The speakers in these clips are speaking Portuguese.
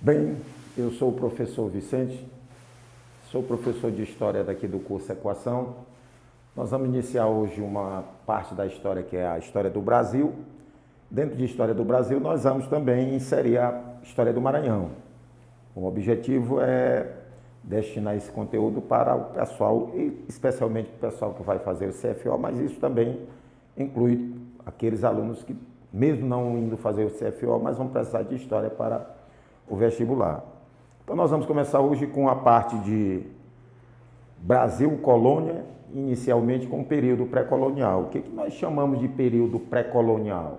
Bem, eu sou o professor Vicente, sou professor de História daqui do curso Equação. Nós vamos iniciar hoje uma parte da história que é a História do Brasil. Dentro de História do Brasil, nós vamos também inserir a História do Maranhão. O objetivo é destinar esse conteúdo para o pessoal, e especialmente para o pessoal que vai fazer o CFO, mas isso também inclui aqueles alunos que, mesmo não indo fazer o CFO, mas vão precisar de História para o vestibular. Então nós vamos começar hoje com a parte de Brasil, colônia, inicialmente com o período pré-colonial. O que nós chamamos de período pré-colonial?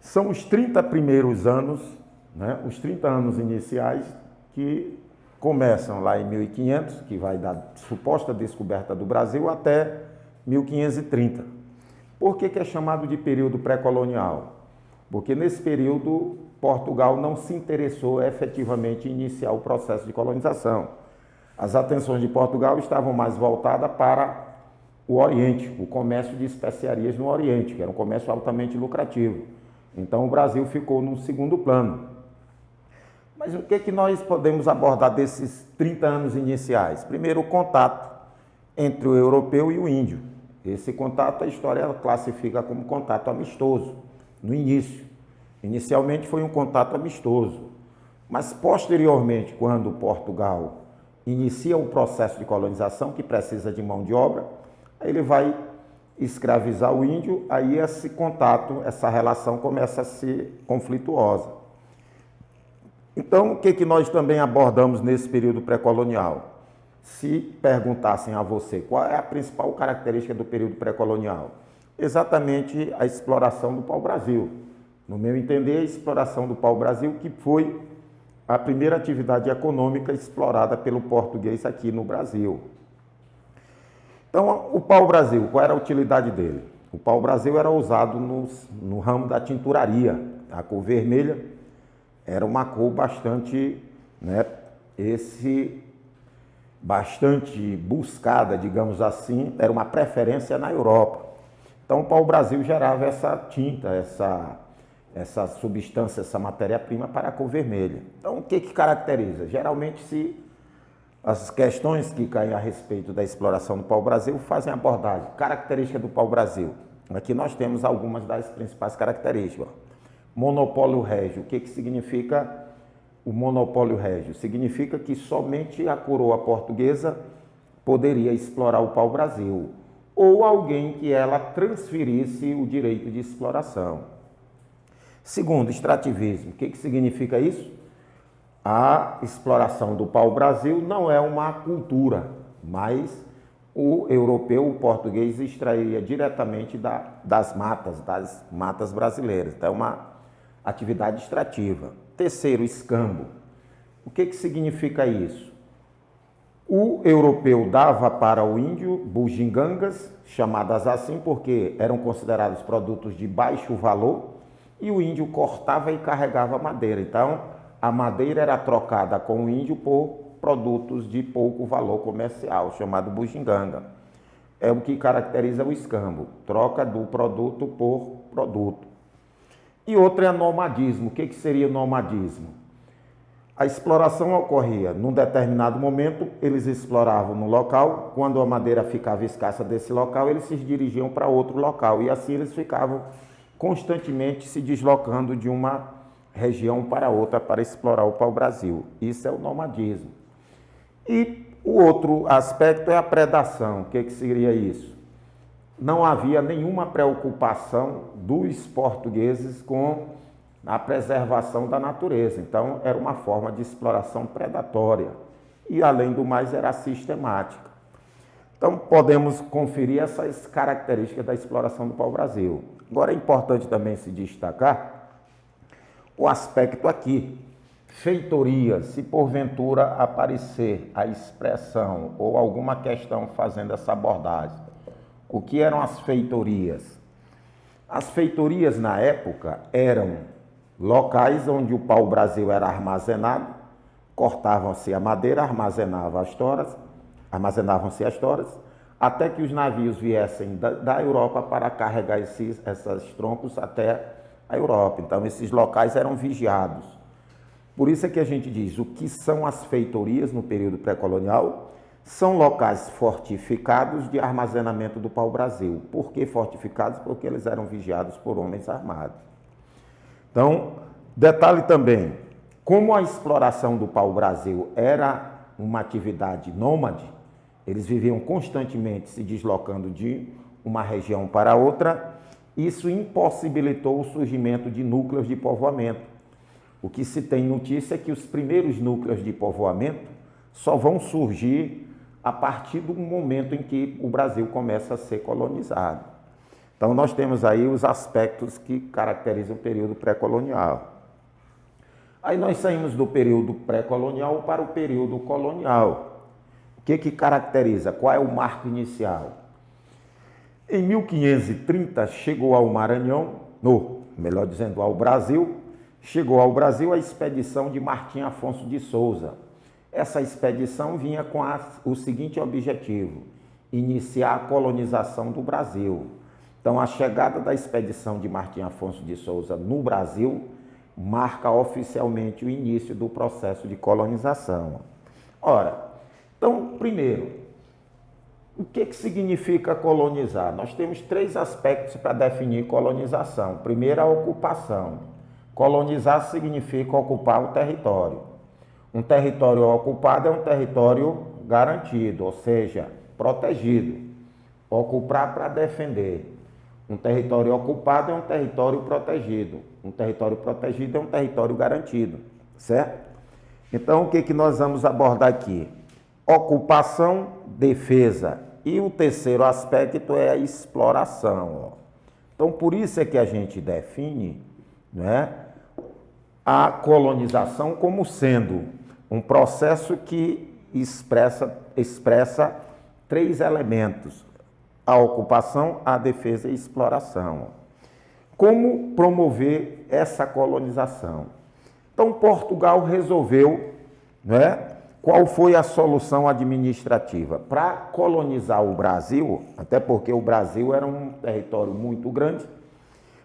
São os 30 primeiros anos, os 30 anos iniciais que começam lá em 1500, que vai da suposta descoberta do Brasil, até 1530. Por que é chamado de período pré-colonial? Porque nesse período Portugal não se interessou efetivamente em iniciar o processo de colonização. As atenções de Portugal estavam mais voltadas para o Oriente, o comércio de especiarias no Oriente, que era um comércio altamente lucrativo. Então o Brasil ficou no segundo plano. Mas o que nós podemos abordar desses 30 anos iniciais? Primeiro, o contato entre o europeu e o índio. Esse contato a história classifica como contato amistoso, no início. Inicialmente foi um contato amistoso, mas posteriormente, quando Portugal inicia o processo de colonização, que precisa de mão de obra, aí ele vai escravizar o índio, aí esse contato, essa relação começa a ser conflituosa. Então, o que nós também abordamos nesse período pré-colonial? Se perguntassem a você qual é a principal característica do período pré-colonial, exatamente a exploração do pau-brasil. No meu entender, a exploração do pau-brasil, que foi a primeira atividade econômica explorada pelo português aqui no Brasil. Então, o pau-brasil, qual era a utilidade dele? O pau-brasil era usado no ramo da tinturaria. A cor vermelha era uma cor bastante, bastante buscada, digamos assim, era uma preferência na Europa. Então, o pau-brasil gerava essa tinta, essa substância, essa matéria-prima para a cor vermelha. Então, o que caracteriza? Geralmente, se as questões que caem a respeito da exploração do pau-brasil fazem abordagem. Característica do pau-brasil. Aqui nós temos algumas das principais características. Monopólio régio. O que significa o monopólio régio? Significa que somente a coroa portuguesa poderia explorar o pau-brasil, ou alguém que ela transferisse o direito de exploração. Segundo, extrativismo. O que significa isso? A exploração do pau-brasil não é uma cultura, mas o europeu, o português, extraía diretamente das matas brasileiras. Então, é uma atividade extrativa. Terceiro, escambo. O que significa isso? O europeu dava para o índio bugigangas, chamadas assim porque eram considerados produtos de baixo valor, e o índio cortava e carregava madeira. Então, a madeira era trocada com o índio por produtos de pouco valor comercial, chamado bugiganga. É o que caracteriza o escambo, troca do produto por produto. E outro é nomadismo. O que seria nomadismo? A exploração ocorria num determinado momento, eles exploravam no local, quando a madeira ficava escassa desse local, eles se dirigiam para outro local, e assim eles ficavam constantemente se deslocando de uma região para outra para explorar o pau-brasil. Isso é o nomadismo. E o outro aspecto é a predação. O que seria isso? Não havia nenhuma preocupação dos portugueses com a preservação da natureza. Então, era uma forma de exploração predatória. E, além do mais, era sistemática. Então, podemos conferir essas características da exploração do pau-brasil. Agora, é importante também se destacar o aspecto aqui, feitoria. Se porventura aparecer a expressão ou alguma questão fazendo essa abordagem. O que eram as feitorias? As feitorias, na época, eram locais onde o pau-brasil era armazenado, cortavam-se a madeira, armazenavam-se as toras, até que os navios viessem da Europa para carregar esses troncos até a Europa. Então, esses locais eram vigiados Por isso é que a gente diz, o que são as feitorias no período pré-colonial? São locais fortificados de armazenamento do pau-brasil. Por que fortificados? Porque eles eram vigiados por homens armados. Então, detalhe também, como a exploração do pau-brasil era uma atividade nômade, eles viviam constantemente se deslocando de uma região para outra, isso impossibilitou o surgimento de núcleos de povoamento. O que se tem notícia é que os primeiros núcleos de povoamento só vão surgir a partir do momento em que o Brasil começa a ser colonizado. Então, nós temos aí os aspectos que caracterizam o período pré-colonial. Aí nós saímos do período pré-colonial para o período colonial. O que caracteriza? Qual é o marco inicial? Em 1530, chegou ao Maranhão, melhor dizendo, ao Brasil, chegou ao Brasil a expedição de Martim Afonso de Souza. Essa expedição vinha com o seguinte objetivo: iniciar a colonização do Brasil. Então, a chegada da expedição de Martim Afonso de Souza no Brasil marca oficialmente o início do processo de colonização. Ora, então, primeiro, o que significa colonizar? Nós temos três aspectos para definir colonização. Primeiro, a ocupação. Colonizar significa ocupar o território. Um território ocupado é um território garantido, ou seja, protegido. Ocupar para defender. Um território ocupado é um território protegido. Um território protegido é um território garantido, certo? Então, o que nós vamos abordar aqui? Ocupação, defesa. E o terceiro aspecto é a exploração. Então, por isso é que a gente define, né, a colonização como sendo um processo que expressa três elementos: a ocupação, a defesa e a exploração. Como promover essa colonização? Então, Portugal resolveu, né, qual foi a solução administrativa? Para colonizar o Brasil, até porque o Brasil era um território muito grande,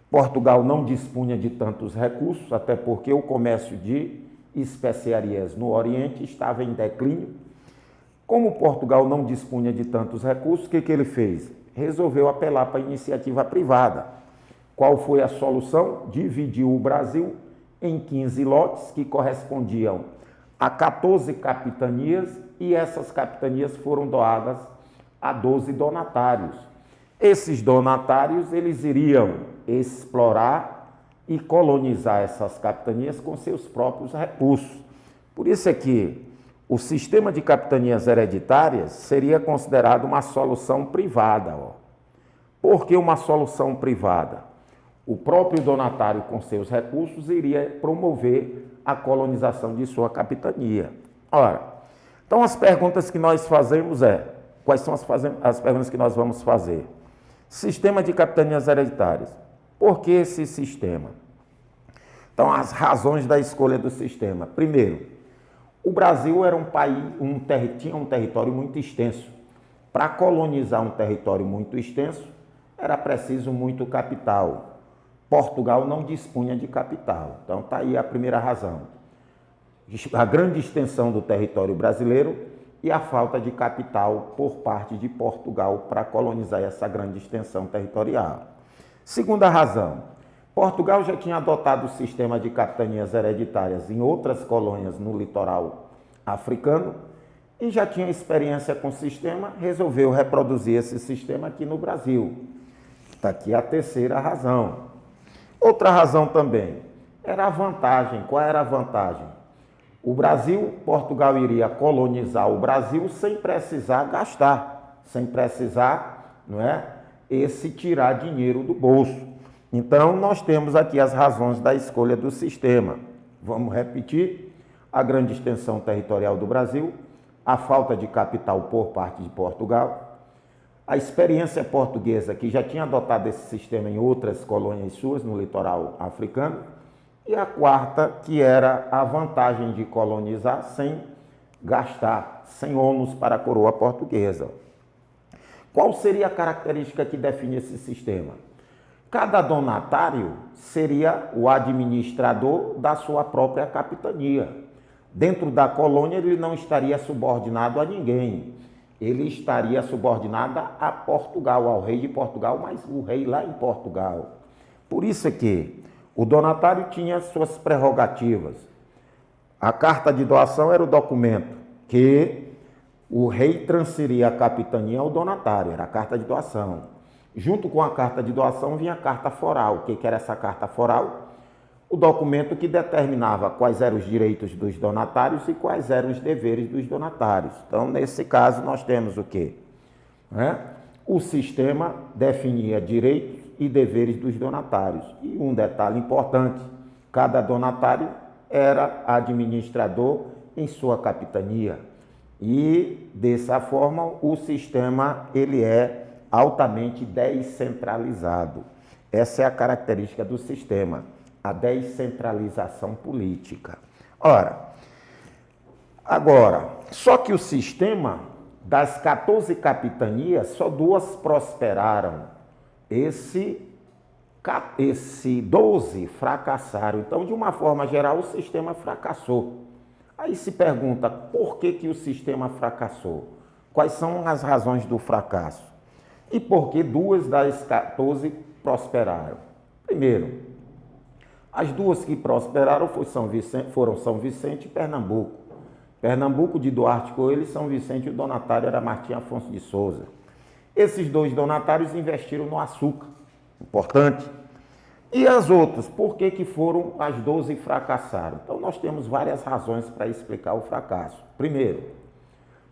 Portugal não dispunha de tantos recursos, até porque o comércio de especiarias no Oriente estava em declínio. Como Portugal não dispunha de tantos recursos, o que ele fez? Resolveu apelar para a iniciativa privada. Qual foi a solução? Dividiu o Brasil em 15 lotes que correspondiam a 14 capitanias, e essas capitanias foram doadas a 12 donatários. Esses donatários, eles iriam explorar e colonizar essas capitanias com seus próprios recursos. Por isso é que o sistema de capitanias hereditárias seria considerado uma solução privada. Por que uma solução privada? O próprio donatário, com seus recursos, iria promover a colonização de sua capitania. Ora, então as perguntas que nós fazemos quais são as perguntas que nós vamos fazer? Sistema de capitanias hereditárias. Por que esse sistema? Então, as razões da escolha do sistema. Primeiro, o Brasil era um país, tinha um território muito extenso. Para colonizar um território muito extenso, era preciso muito capital. Portugal não dispunha de capital. Então, está aí a primeira razão. A grande extensão do território brasileiro e a falta de capital por parte de Portugal para colonizar essa grande extensão territorial. Segunda razão, Portugal já tinha adotado o sistema de capitanias hereditárias em outras colônias no litoral africano e já tinha experiência com o sistema, resolveu reproduzir esse sistema aqui no Brasil. Está aqui a terceira razão. Outra razão também era a vantagem. Qual era a vantagem? O Brasil, Portugal iria colonizar o Brasil sem precisar gastar, sem precisar, esse tirar dinheiro do bolso. Então, nós temos aqui as razões da escolha do sistema. Vamos repetir: a grande extensão territorial do Brasil, a falta de capital por parte de Portugal, a experiência portuguesa, que já tinha adotado esse sistema em outras colônias suas no litoral africano, e a quarta, que era a vantagem de colonizar sem gastar, sem ônus para a coroa portuguesa. Qual seria a característica que define esse sistema? A cada donatário seria o administrador da sua própria capitania. Dentro da colônia ele não estaria subordinado a ninguém. Ele estaria subordinado a Portugal, ao rei de Portugal, mas o rei lá em Portugal. Por isso é que o donatário tinha suas prerrogativas. A carta de doação era o documento que o rei transferia a capitania ao donatário, era a carta de doação. Junto com a carta de doação vinha a carta foral. O que era essa carta foral? O documento que determinava quais eram os direitos dos donatários e quais eram os deveres dos donatários. Então, nesse caso, nós temos o quê? O sistema definia direitos e deveres dos donatários. E um detalhe importante, cada donatário era administrador em sua capitania. E, dessa forma, o sistema ele é altamente descentralizado. Essa é a característica do sistema, a descentralização política. Agora, só que o sistema das 14 capitanias, só 2 prosperaram. Esse 12 fracassaram. Então, de uma forma geral, o sistema fracassou. Aí se pergunta, por que o sistema fracassou? Quais são as razões do fracasso? E por que 2 das 14 prosperaram? Primeiro, as 2 que prosperaram foram São Vicente e Pernambuco. Pernambuco de Duarte Coelho e São Vicente, o donatário era Martim Afonso de Souza. Esses 2 donatários investiram no açúcar, importante. E as outras, por que foram as 12 e fracassaram? Então, nós temos várias razões para explicar o fracasso. Primeiro,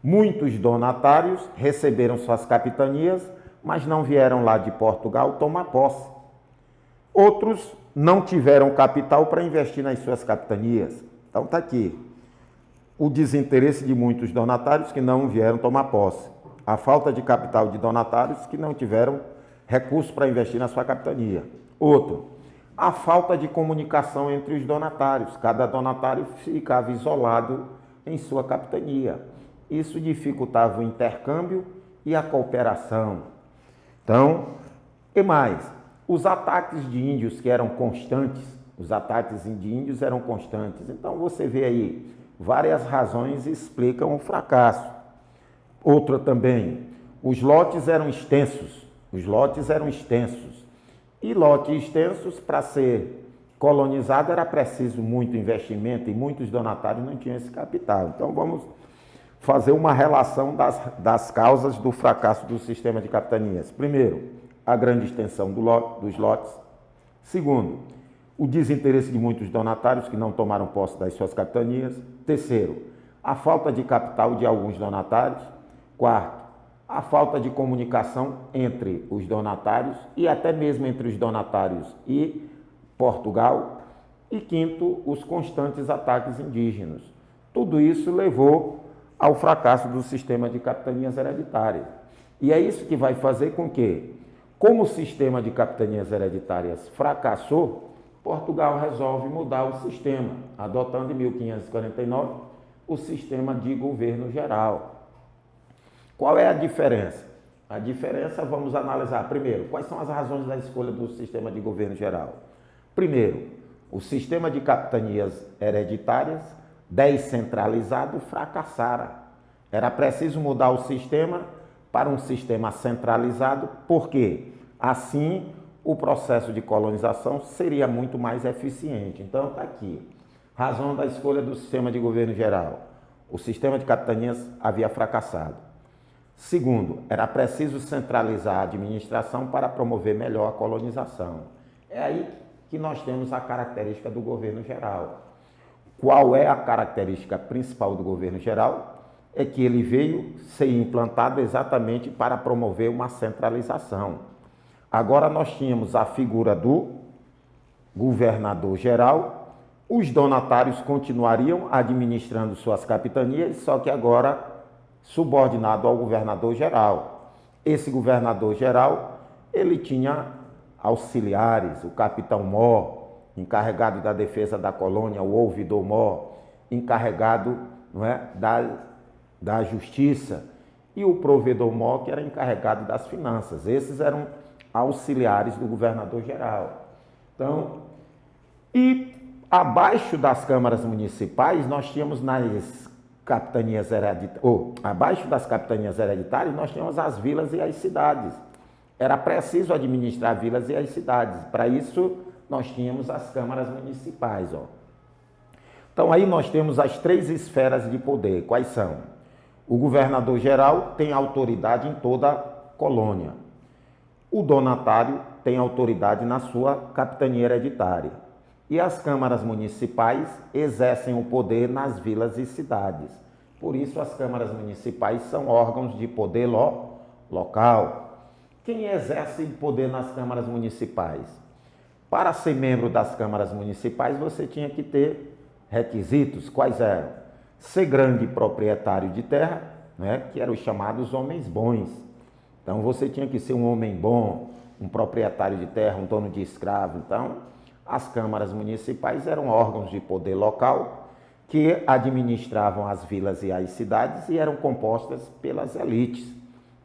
muitos donatários receberam suas capitanias, mas não vieram lá de Portugal tomar posse. Outros não tiveram capital para investir nas suas capitanias. Então, está aqui o desinteresse de muitos donatários que não vieram tomar posse. A falta de capital de donatários que não tiveram recursos para investir na sua capitania. Outro, a falta de comunicação entre os donatários. Cada donatário ficava isolado em sua capitania. Isso dificultava o intercâmbio e a cooperação. Então, e mais, os ataques de índios que eram constantes, os ataques de índios eram constantes. Então, você vê aí, várias razões explicam o fracasso. Outra também, os lotes eram extensos. E lotes extensos, para ser colonizado, era preciso muito investimento e muitos donatários não tinham esse capital. Então, vamos fazer uma relação das causas do fracasso do sistema de capitanias. Primeiro, a grande extensão dos lotes. Segundo, o desinteresse de muitos donatários que não tomaram posse das suas capitanias. Terceiro, a falta de capital de alguns donatários. Quarto, a falta de comunicação entre os donatários e até mesmo entre os donatários e Portugal. E quinto, os constantes ataques indígenas. Tudo isso levou ao fracasso do sistema de capitanias hereditárias. E é isso que vai fazer com que, como o sistema de capitanias hereditárias fracassou, Portugal resolve mudar o sistema, adotando em 1549 o sistema de governo geral. Qual é a diferença? A diferença vamos analisar primeiro, quais são as razões da escolha do sistema de governo geral. Primeiro, o sistema de capitanias hereditárias descentralizado fracassara. Era preciso mudar o sistema para um sistema centralizado, porque assim o processo de colonização seria muito mais eficiente. Então, está aqui. Razão da escolha do sistema de governo geral. O sistema de capitanias havia fracassado. Segundo, era preciso centralizar a administração para promover melhor a colonização. É aí que nós temos a característica do governo geral. Qual é a característica principal do governo geral? É que ele veio ser implantado exatamente para promover uma centralização. Agora nós tínhamos a figura do governador geral, os donatários continuariam administrando suas capitanias, só que agora subordinado ao governador geral. Esse governador geral, ele tinha auxiliares, o capitão-mor, encarregado da defesa da colônia, o ouvidor-mor, encarregado, não é, da justiça, e o provedor-mor, que era encarregado das finanças. Esses eram auxiliares do governador-geral. Então, e abaixo das câmaras municipais, nós tínhamos nas capitanias hereditárias, abaixo das capitanias hereditárias, nós tínhamos as vilas e as cidades. Era preciso administrar vilas e as cidades. Para isso, nós tínhamos as câmaras municipais. Então, aí nós temos as 3 esferas de poder. Quais são? O governador-geral tem autoridade em toda a colônia. O donatário tem autoridade na sua capitania hereditária. E as câmaras municipais exercem o poder nas vilas e cidades. Por isso, as câmaras municipais são órgãos de poder local. Quem exerce poder nas câmaras municipais? Para ser membro das câmaras municipais, você tinha que ter requisitos. Quais eram? Ser grande proprietário de terra, né, que eram os chamados homens bons. Então, você tinha que ser um homem bom, um proprietário de terra, um dono de escravo. Então, as câmaras municipais eram órgãos de poder local que administravam as vilas e as cidades e eram compostas pelas elites,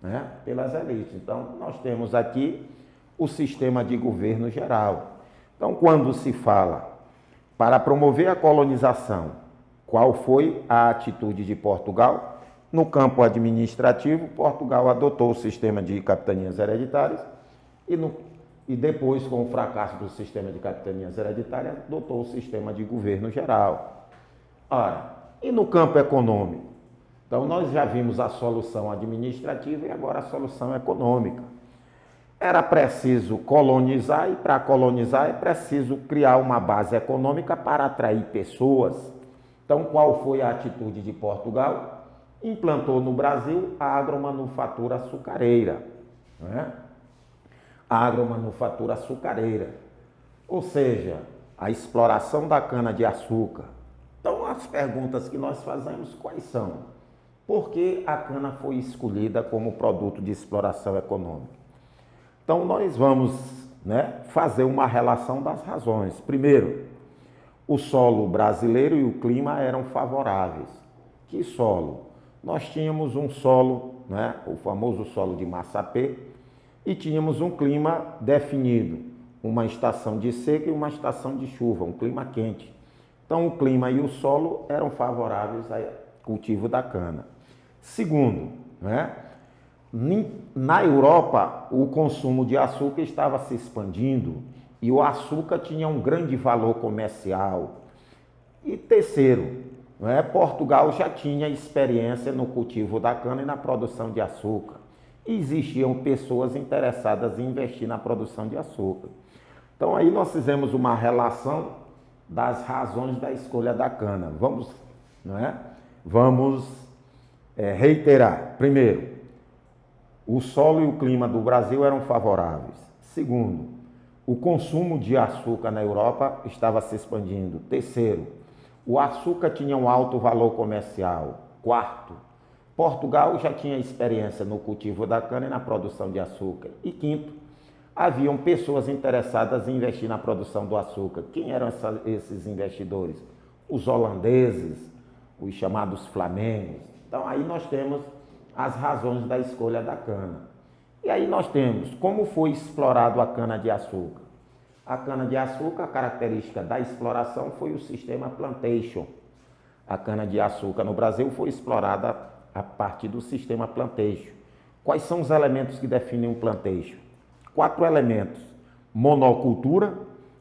né? Pelas elites. Então, nós temos aqui o sistema de governo geral. Então, quando se fala para promover a colonização, qual foi a atitude de Portugal? No campo administrativo, Portugal adotou o sistema de capitanias hereditárias e depois, com o fracasso do sistema de capitanias hereditárias, adotou o sistema de governo geral. Ora, e no campo econômico? Então, nós já vimos a solução administrativa e agora a solução econômica. Era preciso colonizar e, para colonizar, é preciso criar uma base econômica para atrair pessoas. Então, qual foi a atitude de Portugal? Implantou no Brasil a agromanufatura açucareira, né? A agromanufatura açucareira, ou seja, a exploração da cana-de-açúcar. Então, as perguntas que nós fazemos, quais são? Por que a cana foi escolhida como produto de exploração econômica? Então, nós vamos, né, fazer uma relação das razões. Primeiro, o solo brasileiro e o clima eram favoráveis. Que solo? Nós tínhamos um solo, né, o famoso solo de Massapê, e tínhamos um clima definido, uma estação de seca e uma estação de chuva, um clima quente. Então, o clima e o solo eram favoráveis ao cultivo da cana. Segundo, né, na Europa, o consumo de açúcar estava se expandindo e o açúcar tinha um grande valor comercial. E terceiro, né, Portugal já tinha experiência no cultivo da cana e na produção de açúcar. E existiam pessoas interessadas em investir na produção de açúcar. Então, aí nós fizemos uma relação das razões da escolha da cana. Vamos reiterar. Primeiro, o solo e o clima do Brasil eram favoráveis. Segundo, o consumo de açúcar na Europa estava se expandindo. Terceiro, o açúcar tinha um alto valor comercial. Quarto, Portugal já tinha experiência no cultivo da cana e na produção de açúcar. E quinto, haviam pessoas interessadas em investir na produção do açúcar. Quem eram esses investidores? Os holandeses, os chamados flamengos. Então, aí nós temos as razões da escolha da cana. E aí nós temos como foi explorado a cana-de-açúcar. A cana-de-açúcar, a característica da exploração foi o sistema plantation. A cana-de-açúcar no Brasil foi explorada a partir do sistema plantation. Quais são os elementos que definem um plantation? 4 elementos. Monocultura,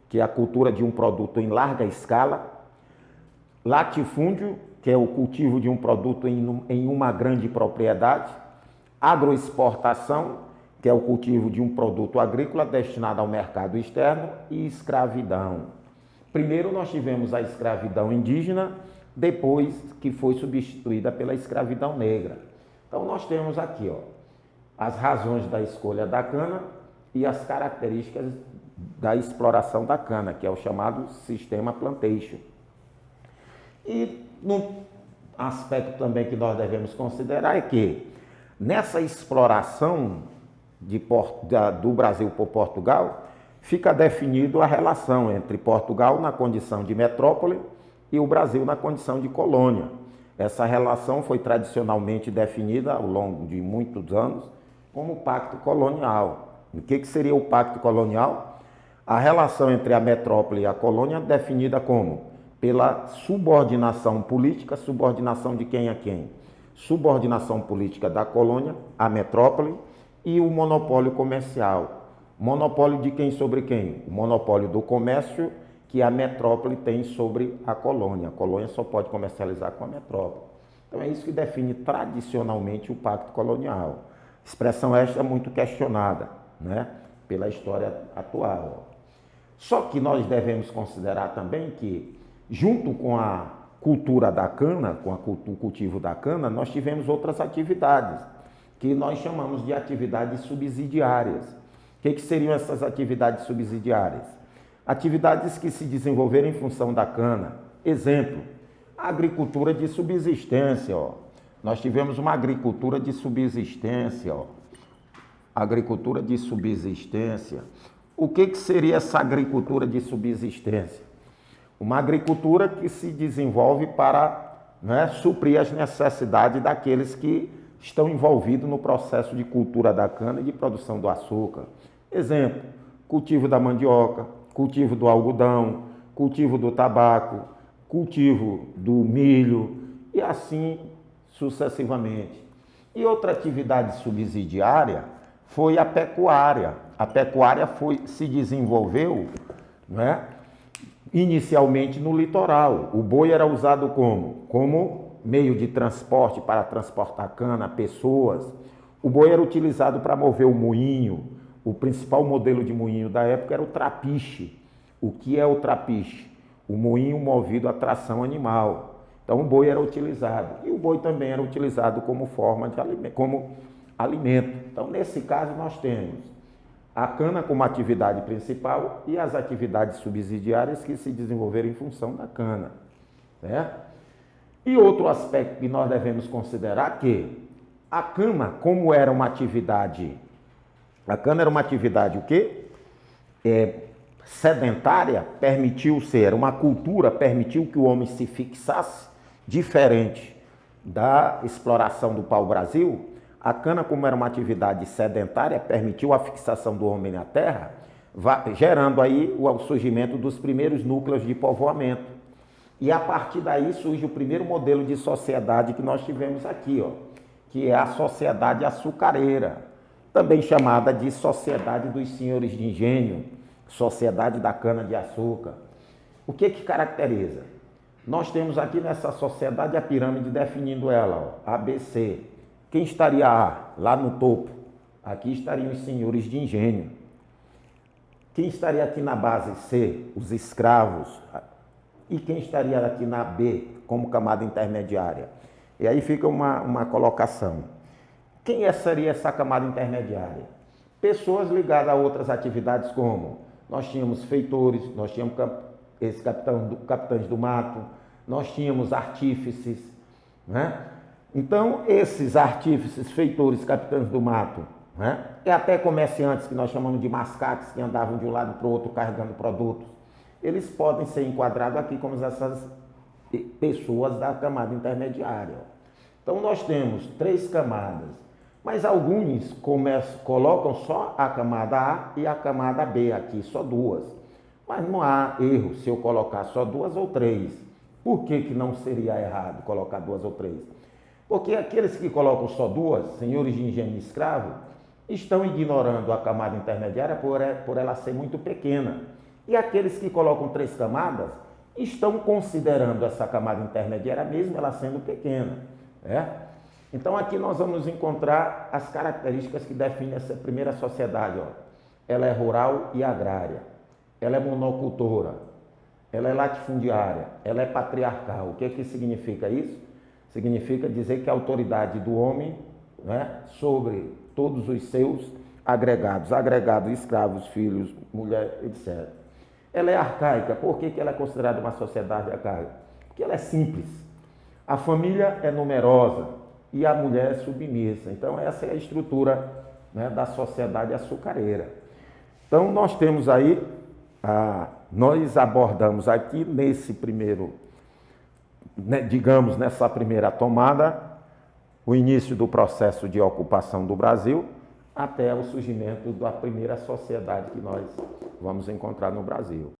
que é a cultura de um produto em larga escala. Latifúndio, que é o cultivo de um produto em uma grande propriedade. Agroexportação, que é o cultivo de um produto agrícola destinado ao mercado externo. E escravidão. Primeiro nós tivemos a escravidão indígena, depois que foi substituída pela escravidão negra. Então nós temos aqui, as razões da escolha da cana e as características da exploração da cana, que é o chamado sistema plantation. E no aspecto também que nós devemos considerar é que nessa exploração do Brasil por Portugal, fica definido a relação entre Portugal na condição de metrópole e o Brasil na condição de colônia. Essa relação foi tradicionalmente definida ao longo de muitos anos como pacto colonial. O que seria o pacto colonial? A relação entre a metrópole e a colônia definida como? Pela subordinação política, subordinação de quem a quem? Subordinação política da colônia à metrópole e o monopólio comercial. Monopólio de quem sobre quem? O monopólio do comércio que a metrópole tem sobre a colônia. A colônia só pode comercializar com a metrópole. Então é isso que define tradicionalmente o pacto colonial. Expressão esta muito questionada, né, pela história atual. Só que nós devemos considerar também que, junto com a cultura da cana, com o cultivo da cana, nós tivemos outras atividades, que nós chamamos de atividades subsidiárias. O que seriam essas atividades subsidiárias? Atividades que se desenvolveram em função da cana. Exemplo, a agricultura de subsistência. Nós tivemos uma agricultura de subsistência. Agricultura de subsistência. O que seria essa agricultura de subsistência? Uma agricultura que se desenvolve para, né, suprir as necessidades daqueles que estão envolvidos no processo de cultura da cana e de produção do açúcar. Exemplo, cultivo da mandioca, cultivo do algodão, cultivo do tabaco, cultivo do milho e assim sucessivamente. E outra atividade subsidiária foi a pecuária. A pecuária se desenvolveu, né, inicialmente no litoral. O boi era usado como meio de transporte para transportar cana, pessoas. O boi era utilizado para mover o moinho. O principal modelo de moinho da época era o trapiche. O que é o trapiche? O moinho movido a tração animal. Então o boi era utilizado. E o boi também era utilizado como forma de alimento. Então nesse caso nós temos a cana como atividade principal e as atividades subsidiárias que se desenvolveram em função da cana, certo? E outro aspecto que nós devemos considerar que a cana, como era uma atividade, a cana era uma atividade o quê? Sedentária, era uma cultura, permitiu que o homem se fixasse, diferente da exploração do pau-brasil. A cana, como era uma atividade sedentária, permitiu a fixação do homem na terra, gerando aí o surgimento dos primeiros núcleos de povoamento. E a partir daí surge o primeiro modelo de sociedade que nós tivemos aqui, que é a sociedade açucareira, também chamada de sociedade dos senhores de engenho, sociedade da cana-de-açúcar. O que caracteriza? Nós temos aqui nessa sociedade a pirâmide definindo ela, ABC. Quem estaria lá no topo? Aqui estariam os senhores de engenho. Quem estaria aqui na base C? Os escravos. E quem estaria aqui na B, como camada intermediária? E aí fica uma colocação. Quem seria essa camada intermediária? Pessoas ligadas a outras atividades como nós tínhamos feitores, nós tínhamos capitães do mato, nós tínhamos artífices, né? Então, esses artífices, feitores, capitães do mato, né? E até comerciantes, que nós chamamos de mascates, que andavam de um lado para o outro carregando produtos, eles podem ser enquadrados aqui como essas pessoas da camada intermediária. Então, nós temos 3 camadas, mas alguns colocam só a camada A e a camada B aqui, só 2. Mas não há erro se eu colocar só 2 ou 3. Por que não seria errado colocar 2 ou 3? Porque aqueles que colocam só 2, senhores de engenho e escravo, estão ignorando a camada intermediária por ela ser muito pequena. E aqueles que colocam 3 camadas estão considerando essa camada intermediária, mesmo ela sendo pequena. Então aqui nós vamos encontrar as características que definem essa primeira sociedade. Ela é rural e agrária, ela é monocultora, ela é latifundiária, ela é patriarcal. O que significa isso? Significa dizer que a autoridade do homem, né, sobre todos os seus agregados, escravos, filhos, mulher, etc. Ela é arcaica. Por que ela é considerada uma sociedade arcaica? Porque ela é simples. A família é numerosa e a mulher é submissa. Então essa é a estrutura, né, da sociedade açucareira. Então nós temos aí, nós abordamos aqui nesse primeiro, digamos, nessa primeira tomada, o início do processo de ocupação do Brasil, até o surgimento da primeira sociedade que nós vamos encontrar no Brasil.